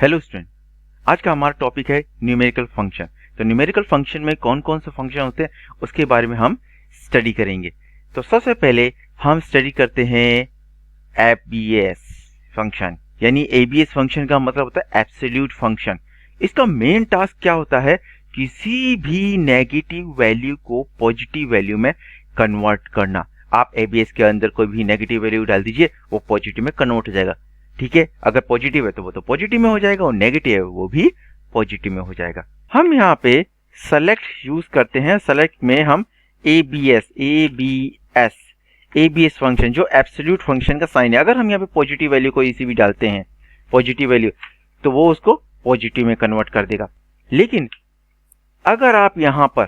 Hello student, आज का हमारा टॉपिक है न्यूमेरिकल फंक्शन। तो न्यूमेरिकल फंक्शन में कौन कौन से फंक्शन होते हैं उसके बारे में हम स्टडी करेंगे। तो सबसे पहले हम स्टडी करते हैं एबीएस फंक्शन, यानी एबीएस फंक्शन का मतलब होता है एब्सोल्यूट फंक्शन। इसका मेन टास्क क्या होता है, किसी भी नेगेटिव वैल्यू को पॉजिटिव वैल्यू में कन्वर्ट करना। आप एबीएस के अंदर कोई भी नेगेटिव वैल्यू डाल दीजिए, वो पॉजिटिव में कन्वर्ट हो जाएगा। ठीक है, अगर पॉजिटिव है तो वो तो पॉजिटिव में हो जाएगा और नेगेटिव है वो भी पॉजिटिव में हो जाएगा। हम यहाँ पे सेलेक्ट यूज करते हैं। सेलेक्ट में हम एबीएस फंक्शन जो एब्सोल्यूट फंक्शन का साइन है, अगर हम यहाँ पे पॉजिटिव वैल्यू को इसी भी डालते हैं पॉजिटिव वैल्यू, तो वो उसको पॉजिटिव में कन्वर्ट कर देगा। लेकिन अगर आप यहाँ पर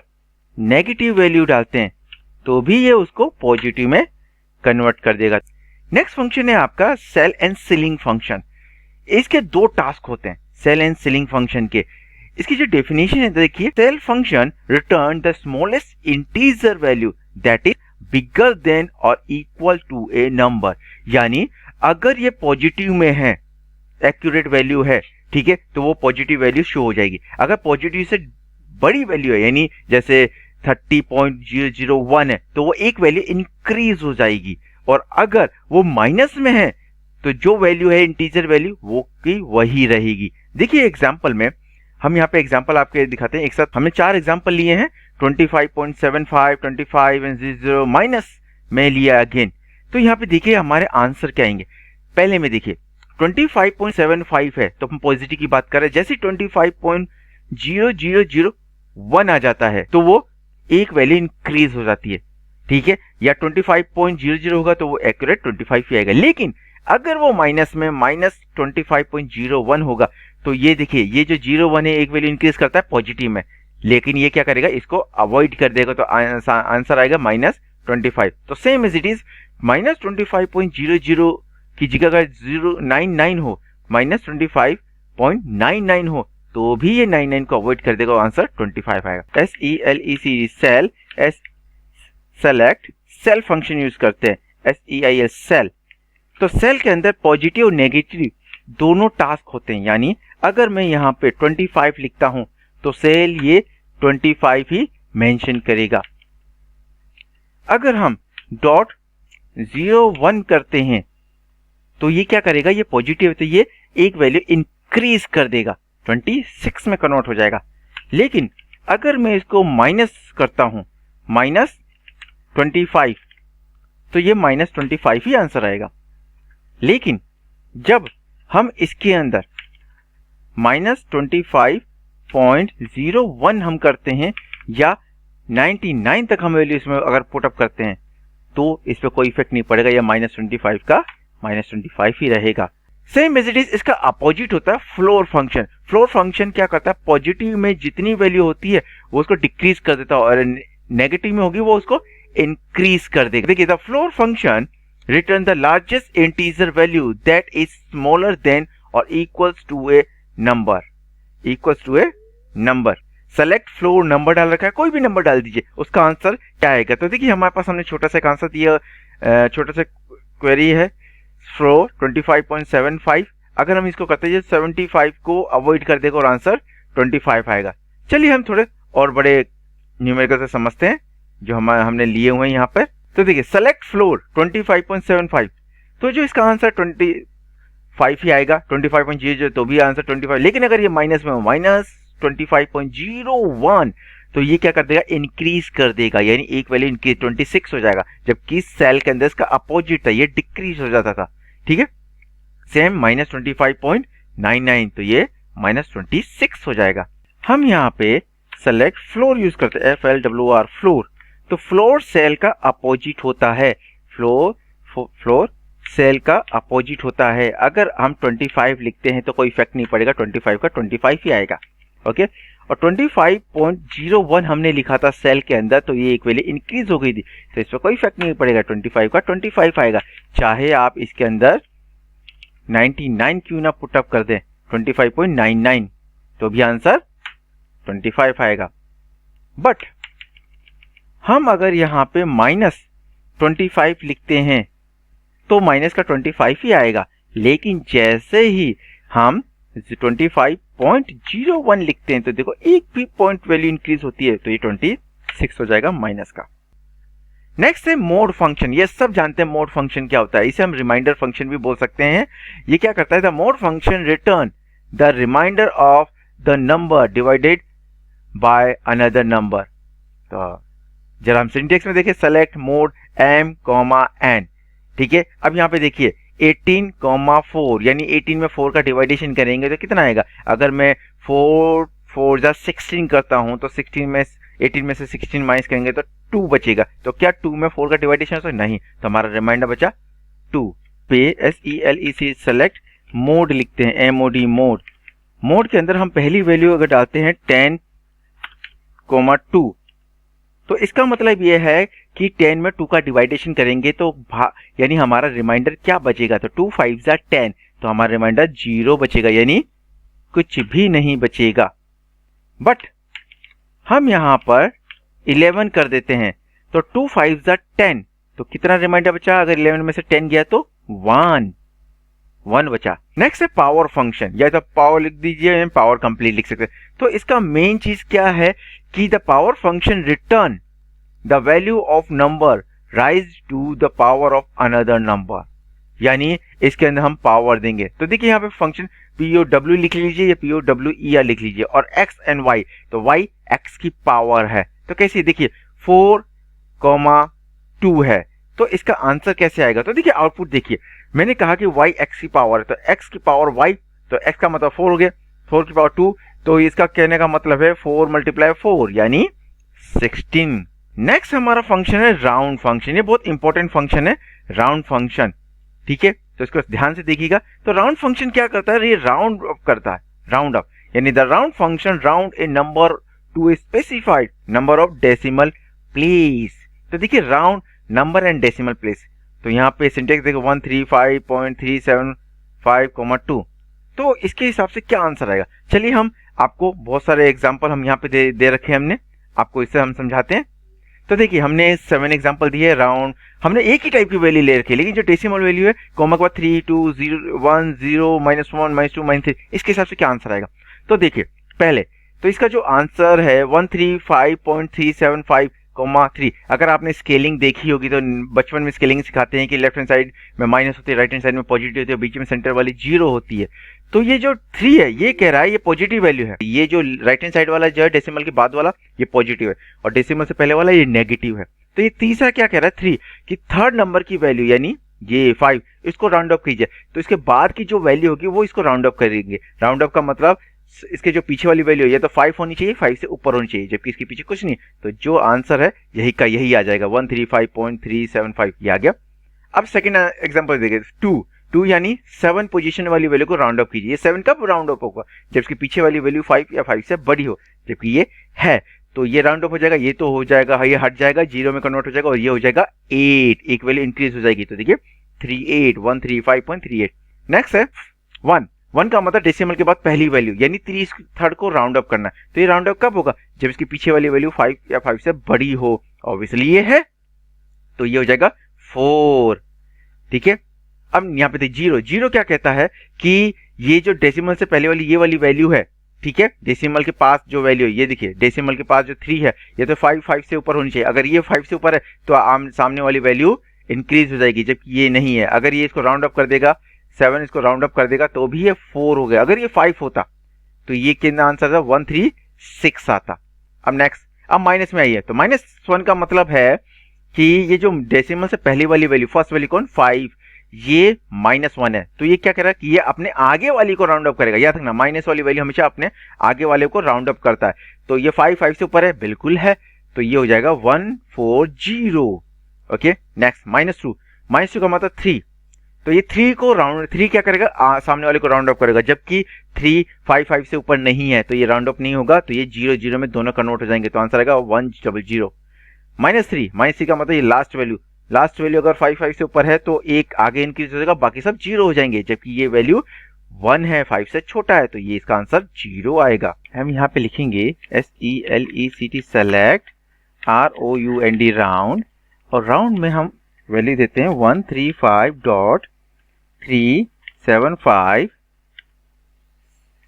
नेगेटिव वैल्यू डालते हैं तो भी ये उसको पॉजिटिव में कन्वर्ट कर देगा। नेक्स्ट फंक्शन है आपका सेल एंड सीलिंग फंक्शन। इसके दो टास्क होते हैं सेल एंड सीलिंग फंक्शन के। इसकी जो डेफिनेशन है देखिए, ceil function return the smallest integer value that is bigger than और इक्वल टू ए नंबर। यानी अगर ये पॉजिटिव में है, एक्यूरेट वैल्यू है, ठीक है, तो वो पॉजिटिव वैल्यू शो हो जाएगी। अगर पॉजिटिव से बड़ी वैल्यू है, यानी जैसे 30.001 है, तो वो एक वैल्यू इंक्रीज हो जाएगी। और अगर वो माइनस में है तो जो वैल्यू है इंटीजर वैल्यू वो की वही रहेगी। देखिए एग्जांपल में हम यहाँ पे एग्जांपल आपके दिखाते हैं एक साथ। हमने 4 एग्जांपल लिए हैं, 25.75, 25 एंड 0 माइनस में लिया अगेन। तो यहाँ पे देखिए हमारे आंसर क्या आएंगे। पहले में देखिए 25.75 है तो हम पॉजिटिव की बात कर रहे हैं। जैसे 25.0001 आ जाता है तो वो एक वैल्यू इंक्रीज हो जाती है, ठीक है, या 25.00 होगा तो वो एक्यूरेट 25 ही आएगा। लेकिन अगर वो माइनस में -25.01 होगा तो ये देखिए, ये जो 01 है एक वैल्यू इंक्रीज करता है पॉजिटिव में, लेकिन ये क्या करेगा, इसको अवॉइड कर देगा, तो आंसर आएगा -25। तो सेम एज इट इज, -25.00 की जगह अगर 099 हो, -25.99 हो, तो भी ये 99 को अवॉइड कर देगा, आंसर 25 आएगा। SELEC ceil, select ceil function use करते हैं, SEIL सेल। तो सेल के अंदर पॉजिटिव और नेगेटिव दोनों टास्क होते हैं। यानी अगर मैं यहाँ पे 25 लिखता हूं तो सेल ये 25 ही मेंशन करेगा। अगर हम .01 करते हैं तो ये क्या करेगा, ये पॉजिटिव है तो ये एक वैल्यू इंक्रीज कर देगा, 26 में कन्वर्ट हो जाएगा। लेकिन अगर मैं इसको माइनस करता हूं, -25, तो ये -25 ही आंसर आएगा। लेकिन जब हम इसके अंदर -25.01 हम करते हैं या 99 तक हम वैल्यू इसमें अगर पुटअप करते हैं तो इस पर कोई इफेक्ट नहीं पड़ेगा, या -25 का -25 ही रहेगा। सेम एज इट इज इसका अपोजिट होता है फ्लोर फंक्शन। फ्लोर फंक्शन क्या करता है, पॉजिटिव में जितनी वैल्यू होती है वो उसको डिक्रीज कर देता है और नेगेटिव में होगी वो उसको इंक्रीज कर देगा। देखिए, the floor function return the largest integer value that is smaller than और equals to a number, select floor number डाल रखा है, कोई भी नंबर डाल दीजिए, उसका आंसर क्या आएगा। तो देखिए हमारे पास हमने छोटा सा आंसर दिया, छोटा सा क्वेरी है फ्लोर 25.75। अगर हम इसको करते हैं 75 को अवॉइड कर देगा और आंसर 25 आएगा। चलिए हम थोड़े और बड़े न्यूमेरिकल से समझते हैं जो हमने लिए हुए हैं यहाँ पर। तो देखिए सेलेक्ट फ्लोर 25.75, तो जो इसका आंसर 25 ही आएगा, 25.00 तो भी आंसर 25। लेकिन अगर ये माइनस में हो, -25.01, तो ये क्या कर देगा, इंक्रीज कर देगा, यानी एक वैल्यू इंक्रीज 26 हो जाएगा, जबकि सेल के अंदर इसका अपोजिट था, ये डिक्रीज हो जाता था। ठीक है, सेम -25.99, तो ये -26 हो जाएगा। हम यहाँ पे सेलेक्ट फ्लोर यूज करते हैं, FLWR फ्लोर। तो फ्लोर सेल का अपोजिट होता है, फ्लोर सेल का अपोजिट होता है। अगर हम 25 लिखते हैं तो कोई इफेक्ट नहीं पड़ेगा, 25 का 25 ही आएगा। ओके, और 25.01 हमने लिखा था सेल के अंदर, तो ये एक वैल्यू इंक्रीज हो गई थी, तो इस पर कोई इफेक्ट नहीं पड़ेगा, 25 का 25 आएगा। चाहे आप इसके अंदर 99 क्यों ना पुटअप कर दें, 25.99, तो भी आंसर 25 आएगा। बट हम अगर यहाँ पे -25 लिखते हैं तो माइनस का 25 ही आएगा। लेकिन जैसे ही हम 25.01 लिखते हैं तो देखो एक भी पॉइंट वैल्यू इंक्रीज होती है तो ये 26 हो जाएगा माइनस का। नेक्स्ट है मोड फंक्शन। ये सब जानते हैं मोड फंक्शन क्या होता है, इसे हम रिमाइंडर फंक्शन भी बोल सकते हैं। ये क्या करता है, the mod function return the remainder of the number divided by another number. तो जरा हम सिंटेक्स में देखिए, सेलेक्ट मोड m, n, ठीक है। अब यहाँ पे देखिए 18,4 यानी 18 में 4 का डिवाइडेशन करेंगे तो कितना आएगा। अगर मैं 4 4 जा 16 करता हूं तो 16 में 18 में से 16 माइनस करेंगे तो 2 बचेगा। तो क्या 2 में 4 का डिवाइडेशन तो नहीं, तो हमारा रिमाइंडर बचा 2 पे SELEC सेलेक्ट मोड लिखते हैं, MOD मोड। मोड के अंदर हम पहली वैल्यू अगर डालते हैं 10,2 तो इसका मतलब यह है कि 10 में 2 का डिवाइडेशन करेंगे तो यानी हमारा रिमाइंडर क्या बचेगा, तो 2 5 जा 10 तो हमारा रिमाइंडर 0 बचेगा, यानी कुछ भी नहीं बचेगा। बट हम यहां पर 11 कर देते हैं तो 2 5 जा 10 तो कितना रिमाइंडर बचा, अगर 11 में से 10 गया तो 1 बचा। नेक्स्ट है पावर फंक्शन, या तो पावर लिख दीजिए, पावर कंप्लीट लिख सकते हैं। तो इसका मेन चीज क्या है कि the power function return the value of number raise to the power of another number, यानी इसके अंदर हम पावर देंगे। तो देखिए यहाँ पे फंक्शन POW लिख लीजिए या POWER लिख लीजिए, और x एंड y, तो y x की पावर है। तो कैसे, देखिए 4,2 है तो इसका आंसर कैसे आएगा, तो देखिए आउटपुट देखिए, मैंने कहा कि y x की पावर है तो x की पावर y, तो x का मतलब 4 हो गया, 4 की पावर 2, तो इसका कहने का मतलब है 4 × 4 यानी 16। नेक्स्ट हमारा फंक्शन है राउंड फंक्शन। ये बहुत इंपॉर्टेंट फंक्शन है राउंड फंक्शन, ठीक है, तो इसको ध्यान से देखिएगा। तो राउंड फंक्शन क्या करता है, ये राउंड अप करता है, राउंड अप, यानी the round function round A number two a specified number of decimal place. तो देखिए round number and decimal place, तो यहाँ पे सिंटेक्स देखो 135.375,2, तो इसके हिसाब से क्या आंसर आएगा। चलिए हम आपको बहुत सारे एग्जांपल हम यहाँ पे दे रखे हैं हमने, आपको इससे हम समझाते हैं। तो देखिए हमने 7 एग्जांपल दिए राउंड, हमने एक ही टाइप की वैल्यू ले रखी है, लेकिन जो डेसिमल वैल्यू है कोमा के बाद 3 2 0 1 0 -1 -2 -3, इसके हिसाब से क्या आंसर आएगा। तो देखिए पहले तो इसका जो आंसर है 135.375,3। अगर आपने स्केलिंग देखी होगी तो बचपन में स्केलिंग सिखाते हैं कि लेफ्ट हैंड साइड में माइनस होती है, राइट हैंड साइड में पॉजिटिव होती है, बीच में सेंटर वाली 0 होती है। तो ये जो 3 है ये कह रहा है ये पॉजिटिव वैल्यू है, ये जो राइट हैंड साइड वाला जो है डेसिमल के बाद वाला ये पॉजिटिव है, और डेसिमल से पहले वाला ये नेगेटिव है। तो ये तीसरा क्या कह रहा है 3 कि थर्ड नंबर की वैल्यू यानी ये 5 इसको राउंड अप कीजिए, तो इसके बाद की जो वैल्यू होगी वो इसको राउंड अप करेंगे। राउंड अप का मतलब इसके जो पीछे वाली वैल्यू है ये तो 5 होनी चाहिए, 5 से ऊपर होनी चाहिए, जबकि इसके पीछे कुछ नहीं, तो जो आंसर है यही का यही आ जाएगा 135.375, ये आ गया। अब सेकंड एग्जांपल देखिए 2 यानी 7 पोजीशन वाली वैल्यू को राउंड अप कीजिए। 7 कब राउंड अप होगा, जब इसके पीछे वाली वैल्यू 5 या 5 से बड़ी हो, जबकि ये है तो ये राउंड अप हो जाएगा, ये तो हो जाएगा, ये हट जाएगा, 0 में कन्वर्ट हो जाएगा और ये हो जाएगा 8, एक वैल्यू इंक्रीज हो जाएगी। तो देखिए 38 135.38। नेक्स्ट है 1 का मतलब डेसिमल के बाद पहली वैल्यू यानी 3 थर्ड को राउंड अप करना है। तो ये राउंड अप कब होगा, जब इसके पीछे वाली वैल्यू 5 या 5 से बड़ी हो, ऑब्वियसली ये है तो ये हो जाएगा 4, ठीक है। अब यहाँ पे देखिए 0 क्या कहता है कि ये जो डेसिमल से पहले वाली ये वाली वैल्यू है, ठीक है, डेसिमल के पास जो वैल्यू है ये देखिए, डेसिमल के पास जो 3 है ये तो 5 से ऊपर होनी चाहिए, अगर ये 5 से ऊपर है तो सामने वाली वैल्यू इंक्रीज हो जाएगी, जबकि ये नहीं है। अगर ये इसको राउंड अप कर देगा 7 इसको राउंड अप कर देगा तो भी ये 4 हो गया, अगर ये 5 होता तो ये कितना आंसर था 136 आता। अब नेक्स्ट, अब माइनस में आइए, तो -1 का मतलब है कि ये जो डेसिमल से पहली वाली वैल्यू, फर्स्ट वैल्यू कौन 5, ये -1 है, तो ये क्या कह रहा है कि ये अपने आगे वाली को राउंड अप करेगा। याद रखना माइनस वाली वैल्यू हमेशा अपने आगे वाले को राउंड अप करता है। तो ये 5 से ऊपर है, बिल्कुल है, तो ये हो जाएगा 140। ओके नेक्स्ट -2 का मतलब 3, तो ये 3 क्या करेगा, सामने वाले को राउंड अप करेगा, जबकि 3 5 से ऊपर नहीं है तो ये राउंड अप नहीं होगा, तो ये 0 0 में दोनों कन्वर्ट हो जाएंगे, तो आंसर आएगा 100। -3 का मतलब ये लास्ट वैल्यू अगर 5 से ऊपर है तो एक आगे इंक्रीज हो जाएगा, बाकी सब 0 हो जाएंगे, जबकि ये वैल्यू 1 है, 5 से छोटा है, तो ये इसका आंसर 0 आएगा। हम यहाँ पे लिखेंगे SELECT सेलेक्ट ROUND राउंड, और राउंड में हम वैल्यू देते हैं 135.375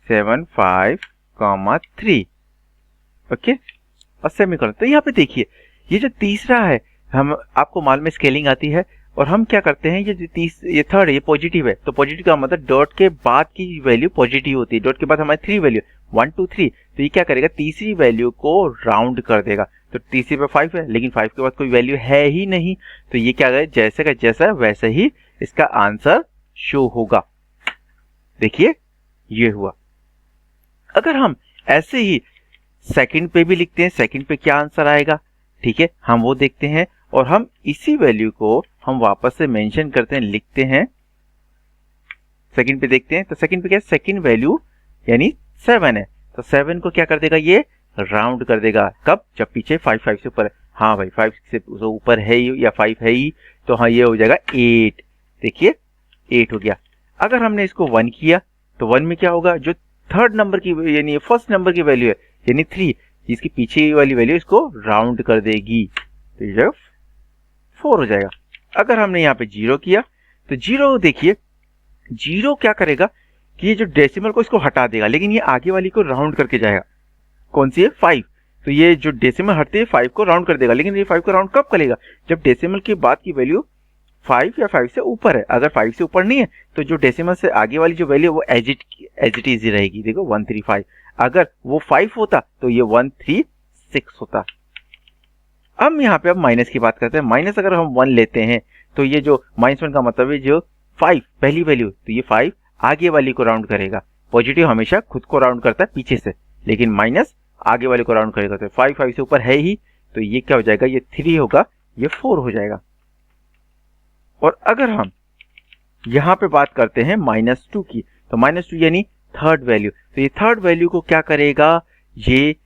3 ओके और सेमीकोलन। तो यहाँ पे देखिए ये जो तीसरा है, हम आपको मालूम में स्केलिंग आती है और हम क्या करते हैं, ये थर्ड है, ये पॉजिटिव है, तो पॉजिटिव का मतलब डॉट के बाद की वैल्यू पॉजिटिव होती है। डॉट के बाद हमारी 3 वैल्यू 1 2 3, तो ये क्या करेगा, तीसरी वैल्यू को राउंड कर देगा। तो तीसरी पे 5 है, लेकिन 5 के बाद कोई वैल्यू है ही नहीं, तो ये क्या करेगा, जैसे का जैसा वैसे ही इसका आंसर शो होगा। देखिए ये हुआ। अगर हम ऐसे ही सेकंड पे भी लिखते हैं, सेकंड पे क्या आंसर आएगा, ठीक है, हम वो देखते हैं और हम इसी वैल्यू को हम वापस से मेंशन करते हैं, लिखते हैं, सेकंड पे देखते हैं। तो सेकंड पे क्या है, सेकंड वैल्यू यानी 7 है, तो 7 को क्या कर देगा, ये राउंड कर देगा। कब, जब पीछे 5 5 से ऊपर है। हाँ भाई 5 से ऊपर है ही या 5 है ही, तो हाँ ये हो जाएगा 8। देखिए 8 हो गया। अगर हमने इसको 1 किया तो 1 में क्या होगा, जो थर्ड नंबर की यानी फर्स्ट नंबर की वैल्यू है यानी 3, इसकी पीछे वाली वैल्यू इसको राउंड कर देगी, तो ये 4 हो जाएगा। अगर हमने यहाँ पे 0 किया तो 0 देखिए, 0 क्या करेगा कि ये जो डेसिमल को इसको हटा देगा, लेकिन ये आगे वाली को राउंड करके जाएगा। कौन सी है, 5, तो ये जो डेसिमल हटते हैं 5 को राउंड कर देगा, लेकिन ये 5 को राउंड कब करेगा, जब डेसिमल के बाद की वैल्यू 5 या 5 से ऊपर है। अगर 5 से ऊपर नहीं है तो जो डेसिमल से आगे वाली जो वैल्यू है वो एज इट इज रहेगी। देखो 135, अगर वो 5 होता तो ये 136 होता। अब यहाँ पे अब माइनस की बात करते हैं। माइनस अगर हम 1 लेते हैं तो ये जो -1 का मतलब है जो 5 पहली वैल्यू, तो ये 5 आगे वाली को राउंड करेगा। पॉजिटिव हमेशा खुद को राउंड करता है पीछे से, लेकिन माइनस आगे वाले को राउंड करेगा। तो 5 से ऊपर है ही, तो ये क्या हो जाएगा, ये 3 होगा, ये 4 हो जाएगा। और अगर हम यहाँ पे बात करते हैं -2 की, तो -2 यानी थर्ड वैल्यू, तो ये थर्ड वैल्यू को क्या करेगा, ये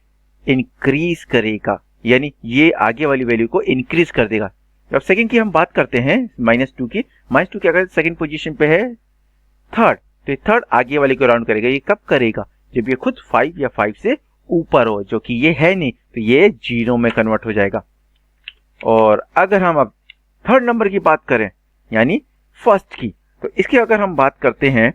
इंक्रीज करेगा, यानी ये आगे वाली वैल्यू को इंक्रीज कर देगा। अब सेकंड की हम बात करते हैं -2 की। -2 क्या करेगा, सेकंड पोजीशन पे है थर्ड, तो ये थर्ड आगे वाले को राउंड करेगा। ये कब करेगा, जब ये खुद 5 या 5 से ऊपर हो, जो कि ये है नहीं, तो ये 0 में कन्वर्ट हो जाएगा। और अगर हम अब थर्ड नंबर की बात करें यानी फर्स्ट की, तो इसकी अगर हम बात करते हैं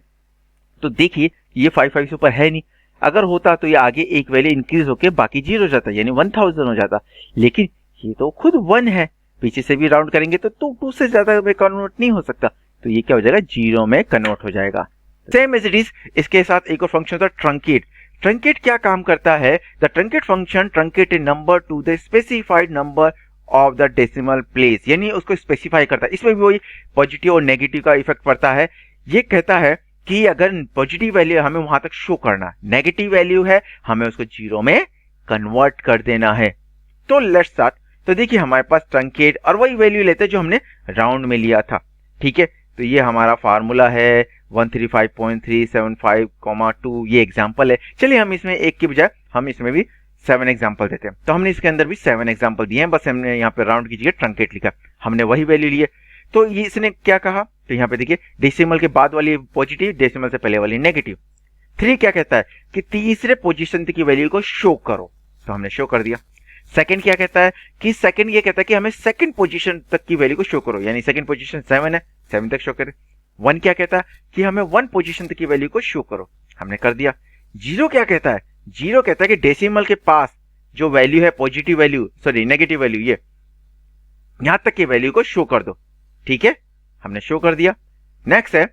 तो देखिए ये 5 से ऊपर है नहीं, अगर होता तो ये आगे एक वैल्यू इंक्रीज होके बाकी 0 हो जाता, यानी 1000 हो जाता, लेकिन ये तो खुद 1 है, पीछे से भी राउंड करेंगे तो 2 से ज्यादा में कन्वर्ट नहीं हो सकता, तो ये क्या हो जाएगा, 0 में कन्वर्ट हो जाएगा। सेम एज इट इज, इसके साथ एक और फंक्शन होता है ट्रंकेट। ट्रंकेट क्या काम करता है, the truncate function truncate A number two the specified number of the decimal place, यानी उसको स्पेसिफाई करता है। इसमें भी वही पॉजिटिव और नेगेटिव का इफेक्ट पड़ता है। ये कहता है कि अगर पॉजिटिव वैल्यू है हमें वहां तक शो करना, नेगेटिव वैल्यू है हमें उसको 0 में कन्वर्ट कर देना है। तो लेट्स स्टार्ट। तो देखिए हमारे पास ट्रंकेट और वही वैल्यू लेते हैं जो हमने राउंड में लिया था, ठीक है। तो ये हमारा फार्मूला है 135.375,2, ये एग्जाम्पल है। चलिए हम इसमें एक की बजाय हम इसमें भी 7 एग्जाम्पल देते हैं। तो हमने इसके अंदर भी 7 एग्जाम्पल दिए हैं, बस हमने यहाँ पे राउंड की जगह ट्रंकेट लिखा, हमने वही वैल्यू लिए। तो ये इसने क्या कहा, तो यहाँ पे देखिए डेसिमल के बाद वाली पॉजिटिव, डेसिमल से पहले वाली नेगेटिव। 3 क्या कहता है कि तीसरे पोजीशन की वैल्यू को शो करो, तो हमने शो कर दिया। सेकंड क्या कहता है कि सेकंड ये कहता है कि हमें सेकंड पोजीशन तक की वैल्यू को शो करो, यानी सेकंड पोजीशन 7 है, 7 तक शो करे। 1 क्या कहता है कि हमें 1 पोजीशन तक की वैल्यू को शो करो, हमने कर दिया। 0 क्या कहता है, 0 कहता है कि डेसिमल के पास जो वैल्यू है positive value, sorry negative value, ये यहां तक की वैल्यू को शो कर दो, ठीक है, हमने शो कर दिया। नेक्स्ट है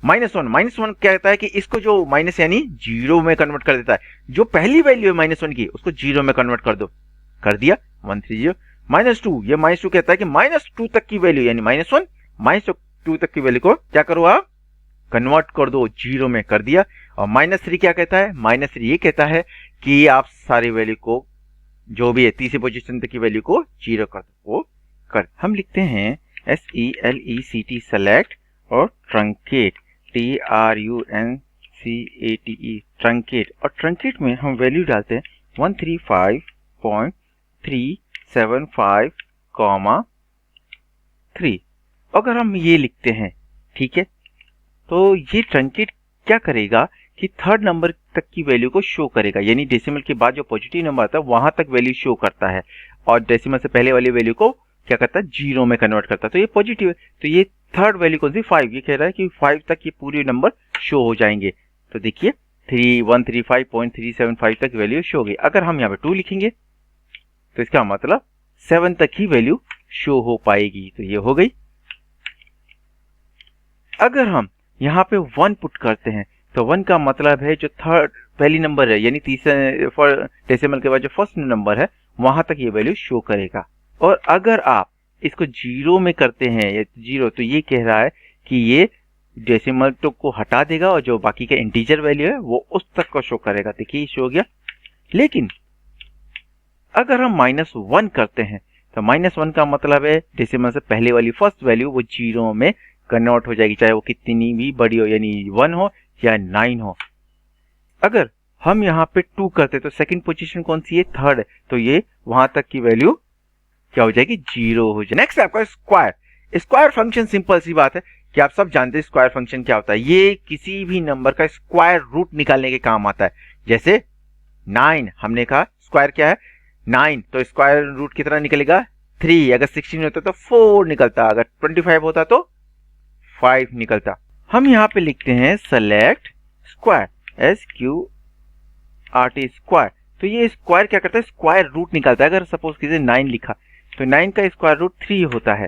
-1। -1 क्या कहता है कि इसको जो माइनस यानी 0 में कन्वर्ट कर देता है, जो पहली वैल्यू है -1 की उसको 0 में कन्वर्ट कर दो, कर दिया 130। -2, ये -2 कहता है कि -2 तक की वैल्यू यानी -1 -2 तक की वैल्यू को क्या करो आप, कन्वर्ट कर दो 0 में, कर दिया। और -3 क्या कहता है, -3 ये कहता है कि आप सारी वैल्यू को जो भी है तीसरी पोजीशन तक की वैल्यू को 0 कर दो, वो कर। हम लिखते हैं SELECT सेलेक्ट और ट्रंकेट TRUNCATE ट्रंकेट, और ट्रंकेट में हम वैल्यू डालते हैं 135.375,3। अगर हम ये लिखते हैं, ठीक है, तो ये ट्रंकेट क्या करेगा कि थर्ड नंबर तक की वैल्यू को शो करेगा, यानी डेसिमल के बाद जो पॉजिटिव नंबर आता है वहां तक वैल्यू शो करता है, और डेसिमल से पहले वाली वैल्यू को क्या करता है, 0 में कन्वर्ट करता है। तो ये पॉजिटिव है, तो ये थर्ड वैल्यू कौन सी, 5, ये कह रहा है कि 5 तक ये पूरे नंबर शो हो जाएंगे। तो देखिए 135.375 तक वैल्यू शो होगी। अगर हम यहाँ पे 2 लिखेंगे तो इसका मतलब 7 तक ही वैल्यू शो हो पाएगी। तो ये हो गई। अगर हम यहाँ पे 1 पुट करते हैं तो 1 का मतलब है जो पहली नंबर है, यानी तीसरे डेसिमल के बाद जो फर्स्ट नंबर है वहां तक ये वैल्यू शो करेगा। और अगर आप इसको 0 में करते हैं या 0, तो ये कह रहा है कि ये डेसिमल तो को हटा देगा और जो बाकी का इंटीजर वैल्यू है वो उस तक को शो करेगा। देखिए शो हो गया। लेकिन अगर हम -1 करते हैं तो -1 का मतलब है डेसिमल से पहले वाली फर्स्ट वैल्यू वो 0 में कन्वर्ट हो जाएगी, चाहे वो कितनी भी बड़ी हो, यानी 1 हो या 9 हो। अगर हम यहाँ पे 2 करते तो सेकंड पोजीशन कौन सी है? थर्ड है, तो ये वहां तक की वैल्यू क्या हो जाएगी? 0 हो जाएगी। नेक्स्ट आपका स्क्वायर। स्क्वायर फंक्शन सिंपल सी बात है कि आप सब जानते हैं स्क्वायर फंक्शन क्या होता है। ये किसी भी नंबर का स्क्वायर रूट निकालने के काम आता है। जैसे 9 हमने कहा स्क्वायर क्या है? 9, तो स्क्वायर रूट कितना निकलेगा? 3। अगर 16 होता तो 4 निकलता, अगर 25 होता तो 5 निकलता। हम यहाँ पे लिखते हैं सेलेक्ट स्क्वायर, SQRT स्क्वायर। तो ये स्क्वायर क्या करता है? स्क्वायर रूट निकालता है। अगर सपोज कीजिए 9 लिखा तो 9 का स्क्वायर रूट 3 होता है,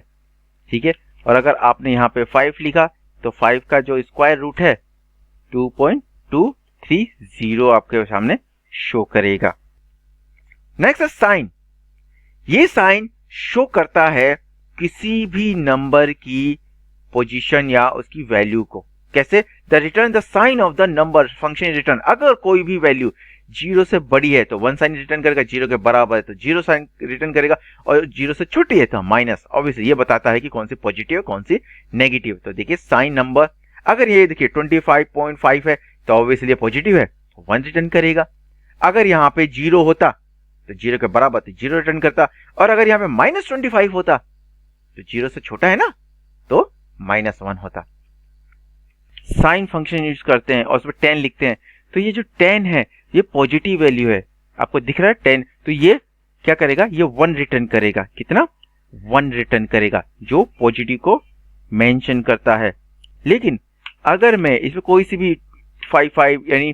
ठीक है। और अगर आपने यहाँ पे 5 लिखा तो 5 का जो स्क्वायर रूट है 2.230 आपके सामने शो करेगा। नेक्स्ट है साइन। ये साइन शो करता है किसी भी नंबर की पोजीशन या उसकी वैल्यू को। कैसे? The return the sign of the number function return. अगर कोई भी वैल्यू 0 से बड़ी है तो 1 साइन रिटर्न करेगा, 0 के बराबर है तो 0 साइन रिटर्न करेगा, और 0 से छोटी है तो माइनस। ऑब्वियसली ये बताता है कि कौन सी पॉजिटिव है कौन सी नेगेटिव। तो देखिए साइन नंबर, अगर ये देखिए 25.5 है तो ऑब्वियसली पॉजिटिव है, 1 रिटर्न करेगा। अगर यहाँ पे 0 होता तो 0 के बराबर तो 0 रिटर्न करता, और अगर यहाँ पे -25 होता तो 0 से छोटा है ना तो -1 होता। साइन फंक्शन यूज करते हैं और उसमें 10 लिखते हैं। तो ये जो 10 है ये पॉजिटिव वैल्यू है, आपको दिख रहा है 10, तो ये क्या करेगा? ये 1 रिटर्न करेगा। कितना? 1 रिटर्न करेगा, जो पॉजिटिव को मेंशन करता है। लेकिन अगर मैं इसमें कोई सी भी 55 यानी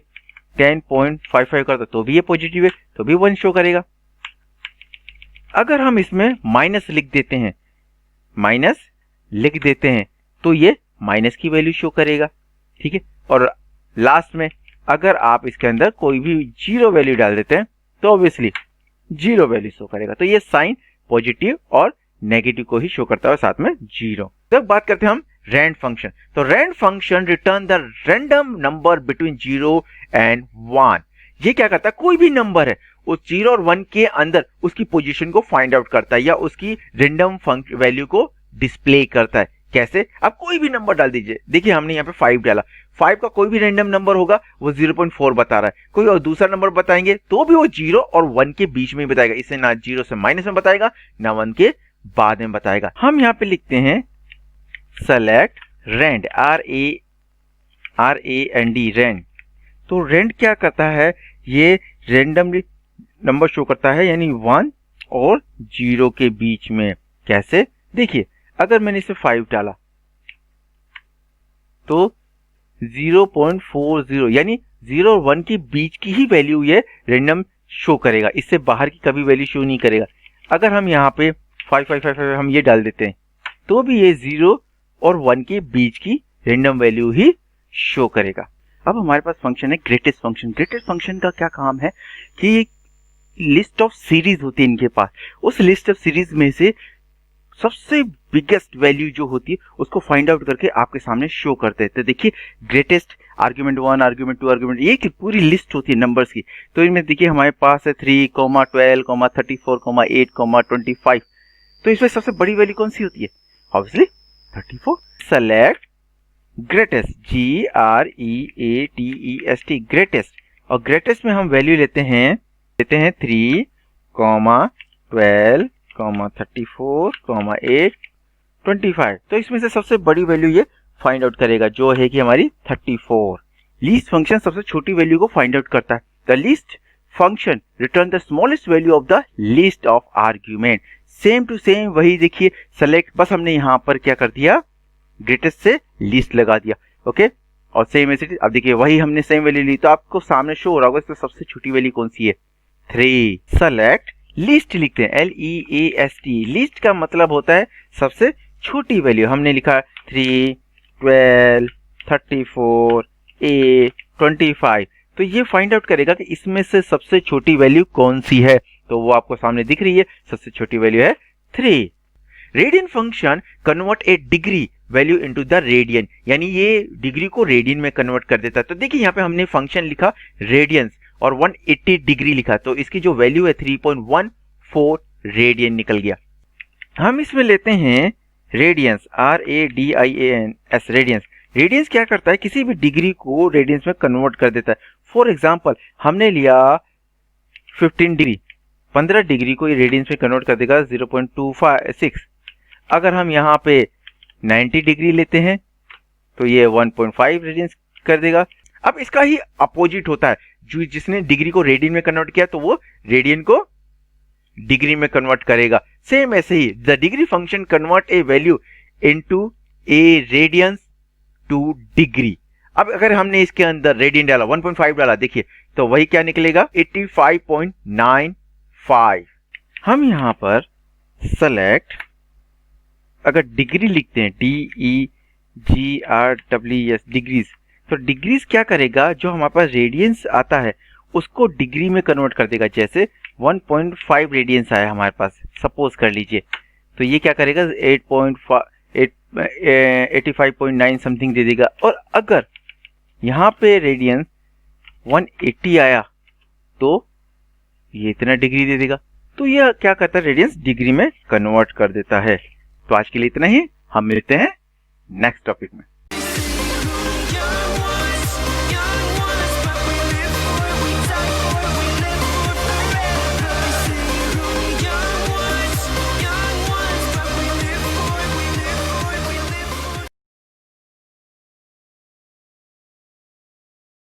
10.55 करता तो भी ये पॉजिटिव है, तो भी 1 शो करेगा। अगर हम इसमें माइनस लिख देते हैं तो ये माइनस की वैल्यू शो करेगा, ठीक है। और लास्ट में अगर आप इसके अंदर कोई भी 0 वैल्यू डाल देते हैं तो ऑब्वियसली 0 वैल्यू शो करेगा। तो ये साइन पॉजिटिव और नेगेटिव को ही शो करता है, साथ में 0। तब बात करते हैं हम रैंड फंक्शन। तो rand function return the random number between 0 and 1। ये क्या करता है? कोई भी नंबर है उस 0 और 1 के अंदर उसकी पोजीशन को फाइंड आउट करता है या उसकी रैंडम वैल्यू को डिस्प्ले करता है। कैसे? आप कोई भी नंबर डाल दीजिए। देखिए हमने यहाँ पे 5 डाला, 5 का कोई भी रैंडम नंबर होगा वो 0.4 बता रहा है। कोई और दूसरा नंबर बताएंगे तो भी वो 0 और 1 के बीच में ही बताएगा। इसे ना 0 से माइनस में बताएगा ना 1 के बाद में बताएगा। हम यहाँ पे लिखते हैं सेलेक्ट रैंड, RAND रैंड। तो रैंड क्या करता है? ये रैंडमली नंबर शो करता है, यानी 1 और 0 के बीच में। कैसे? देखिए अगर मैंने इसे 5 डाला तो 0.40 यानी 0 और 1 के बीच की ही वैल्यू ये रैंडम शो करेगा, इससे बाहर की कभी वैल्यू शो नहीं करेगा। अगर हम यहाँ पे 5 हम ये डाल देते हैं तो भी ये 0 और 1 के बीच की रैंडम वैल्यू ही शो करेगा। अब हमारे पास फंक्शन है ग्रेटेस्ट फंक्शन। ग्रेटेस्ट फंक्शन का क्या काम है कि लिस्ट ऑफ सीरीज होती है इनके पास, उस लिस्ट ऑफ सीरीज में से सबसे बिगेस्ट वैल्यू जो होती है उसको फाइंड आउट करके आपके सामने शो करते हैं। तो देखिए ग्रेटेस्ट आर्ग्यूमेंट 1, आर्ग्यूमेंट 2, आर्ग्यूमेंट, ये पूरी लिस्ट होती है नंबर्स की। तो इनमें देखिए हमारे पास है 3, 12, 34, 8, 25। तो इसमें सबसे बड़ी वैल्यू कौन सी होती है? Obviously 34। Select greatest, GREATEST greatest. और ग्रेटेस्ट में हम वैल्यू लेते हैं 3, 12, 34, 8, 25। तो इसमें से सबसे बड़ी वैल्यू ये फाइंड आउट करेगा जो है कि हमारी 34। लीस्ट फंक्शन सबसे छोटी वैल्यू को फाइंड आउट करता है। The least function return the smallest value of the list of argument. Same to same वही देखिए सेलेक्ट, बस हमने यहाँ पर क्या कर दिया? ग्रेटेस्ट से लीस्ट लगा दिया। ओके, और सेम एज इट इज। अब देखिए वही हमने सेम वैल्यू ली, तो आपको सामने शो हो रहा होगा इसमें सबसे छोटी वैल्यू कौन सी है, 3। सेलेक्ट लीस्ट लिखते हैं, LEAST। लीस्ट का मतलब होता है सबसे छोटी वैल्यू। हमने लिखा 3, 12, 34, 8, 25। तो ये फाइंड आउट करेगा कि इसमें से सबसे छोटी वैल्यू कौन सी है, तो वो आपको सामने दिख रही है, सबसे छोटी वैल्यू है 3। Radian function convert A degree value into the radian, यानी ये डिग्री को रेडियन में कन्वर्ट कर देता है। तो देखिए यहाँ पे हमने फंक्शन लिखा रेडियंस और 180 डिग्री लिखा, तो इसकी जो वैल्यू है 3.14 रेडियन निकल गया। हम इसमें लेते हैं रेडियंस, RADIANS, रेडियंस। रेडियंस क्या करता है, किसी भी डिग्री को रेडियंस में कन्वर्ट कर देता है। फॉर एग्जांपल हमने लिया 15 डिग्री, 15 डिग्री को रेडियंस में कन्वर्ट कर देगा 0.26। अगर हम यहाँ पे 90 डिग्री लेते हैं तो ये 1.5 रेडियंस कर देगा। अब इसका ही अपोजिट होता है, जो जिसने डिग्री को रेडियन में कन्वर्ट किया तो वो रेडियन को डिग्री में कन्वर्ट करेगा। सेम ऐसे ही the degree function convert a value into a radians to degree. अब अगर हमने इसके अंदर रेडियन डाला, 1.5 डाला, देखिए तो वही क्या निकलेगा, 85.95। हम यहां पर सेलेक्ट, अगर डिग्री लिखते हैं DEGRWS डिग्रीज, तो डिग्रीज क्या करेगा, जो हमारे पास रेडियंस आता है उसको डिग्री में कन्वर्ट कर देगा। जैसे 1.5 रेडियंस आया हमारे पास, सपोज कर लीजिए, तो ये क्या करेगा 85.9 समथिंग दे देगा। और अगर यहाँ पे रेडियंस 180 आया तो ये इतना डिग्री दे देगा। तो ये क्या करता है, रेडियंस डिग्री में कन्वर्ट कर देता है। तो आज के लिए इतना ही, हम मिलते हैं नेक्स्ट टॉपिक में।